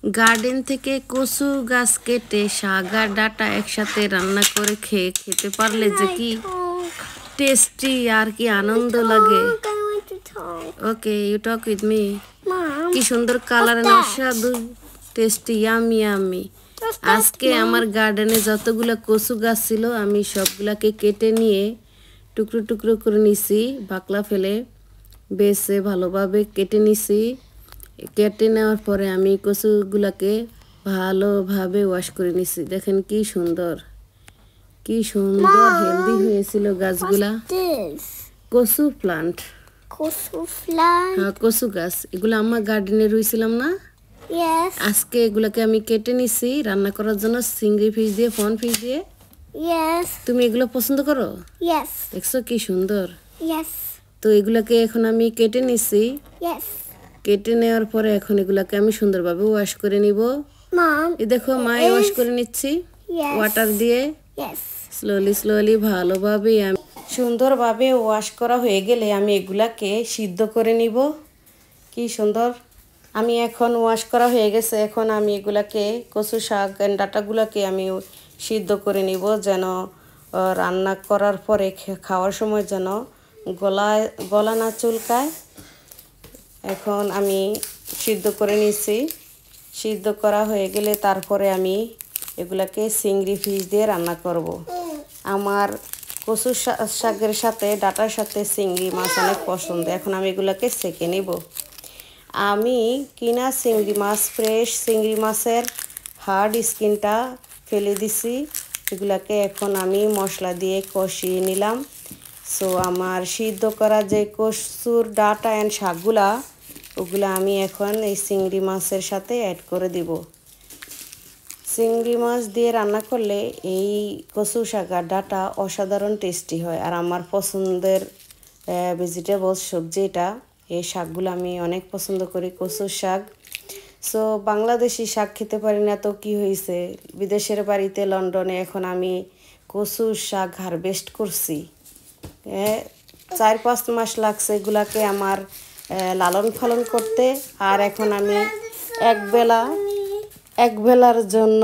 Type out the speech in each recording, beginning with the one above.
Garden থেকে কচু গাছ কেটে শাক আর ডাঁটা একসাথে রান্না করে খেতে পারলে যে কি টেস্টি আর কি আনন্দ লাগে। ওকে, ইউ টক উইথ মি। কি সুন্দর কালার, অসাধু টেস্টি, ইয়ামি ইয়ামি। আজকে আমার গার্ডেনে যতগুলো কচু গাছ ছিল আমি সবগুলাকে কেটে নিয়ে টুকরো টুকরো করে নিছি, বাকলা ফেলে বেছে ভালোভাবে কেটে নিছি। কেটে নেওয়ার পরে আমি কচুগুলাকে ভালোভাবে ওয়াশ করে নিছি। দেখেন কি সুন্দর হেলদি হয়েছিল গাছগুলা। কচু প্লান্ট, হ্যাঁ কচু গাছ, এগুলো আমার গার্ডেনে রুইছিলাম না। আজকে এগুলাকে আমি কেটে নিছি রান্না করার জন্য, চিংড়ি ফিশ দিয়ে, ফন ফিশ দিয়ে। তুমি এগুলো পছন্দ করো? দেখছো কি সুন্দর। তো এগুলাকে এখন আমি কেটে নিছি। কেটে নেওয়ার পরে এখন এগুলাকে আমি সুন্দরভাবে ওয়াশ করে নিব। এই দেখো মা ওয়াশ করে নিচ্ছি ওয়াটার দিয়ে। স্লোলি ভালোভাবে আমি সুন্দরভাবে ওয়াশ করা হয়ে গেলে আমি এগুলাকে সিদ্ধ করে নিব। কি সুন্দর, আমি এখন ওয়াশ করা হয়ে গেছে। এখন আমি এগুলাকে কচু শাক ডাঁটাগুলাকে আমি সিদ্ধ করে নিব, যেন রান্না করার পরে খাওয়ার সময় যেন গলা না চুলকায়। এখন আমি সিদ্ধ করে নিচ্ছি। সিদ্ধ করা হয়ে গেলে তারপরে আমি এগুলাকে চিংড়ি ফিশ দিয়ে রান্না করব। আমার কচু শাকের সাথে ডাঁটার সাথে চিংড়ি মাছ অনেক পছন্দ। এখন আমি এগুলাকে সেঁকে নিব। আমি কিনা চিংড়ি মাছ, ফ্রেশ চিংড়ি মাছের হার্ড স্কিনটা ফেলে দিছি। এগুলাকে এখন আমি মশলা দিয়ে কষিয়ে নিলাম। সো আমার সিদ্ধ করা যে কচুর ডাঁটা অ্যান্ড শাকগুলা, ওগুলা আমি এখন এই চিংড়ি মাছের সাথে অ্যাড করে দিব। চিংড়ি মাছ দিয়ে রান্না করলে এই কচু শাক আর ডাঁটা অসাধারণ টেস্টি হয়। আর আমার পছন্দের ভেজিটেবলস সবজি এটা। এই শাকগুলো আমি অনেক পছন্দ করি, কচুর শাক। সো বাংলাদেশি শাক খেতে পারি না তো কি হয়েছে, বিদেশের বাড়িতে লন্ডনে এখন আমি কচুর শাক হারভেস্ট করছি। 4-5 মাস লাগছে এগুলাকে আমার লালন পালন করতে। আর এখন আমি এক বেলার জন্য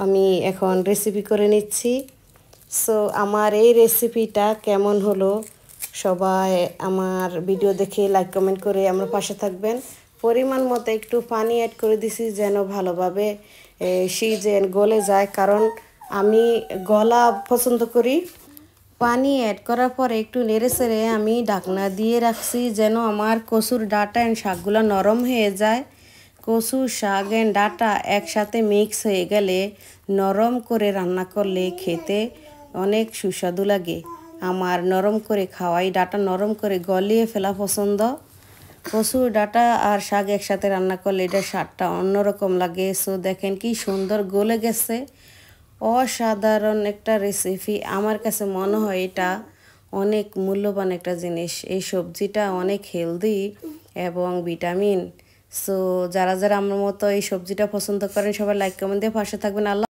আমি এখন রেসিপি করে নিচ্ছি। সো আমার এই রেসিপিটা কেমন হলো, সবাই আমার ভিডিও দেখে লাইক কমেন্ট করে আমার পাশে থাকবেন। পরিমাণ মতো একটু পানি অ্যাড করে দিছি যেন ভালোভাবে সিজে গলে যায়, কারণ আমি গলা পছন্দ করি। পানি অ্যাড করার পরে একটু নেড়ে চেড়ে আমি ঢাকনা দিয়ে রাখছি যেন আমার কচুর ডাঁটা অ্যান্ড শাকগুলো নরম হয়ে যায়। কচু শাক অ্যান্ড ডাঁটা একসাথে মিক্স হয়ে গেলে নরম করে রান্না করলে খেতে অনেক সুস্বাদু লাগে। আমার নরম করে খাওয়াই, ডাঁটা নরম করে গলিয়ে ফেলা পছন্দ। কচু ডাঁটা আর শাক একসাথে রান্না করলে এটা স্বাদটা অন্যরকম লাগে। সো দেখেন কি সুন্দর গলে গেছে, অসাধারণ একটা রেসিপি। আমার কাছে মনে হয় এটা অনেক মূল্যবান একটা জিনিস। এই সবজিটা অনেক হেলদি এবং ভিটামিন। সো যারা আমার মতো এই সবজিটা পছন্দ করেন সবাই লাইক কমেন্ট দিয়ে পাশে থাকবেন। আল্লাহ।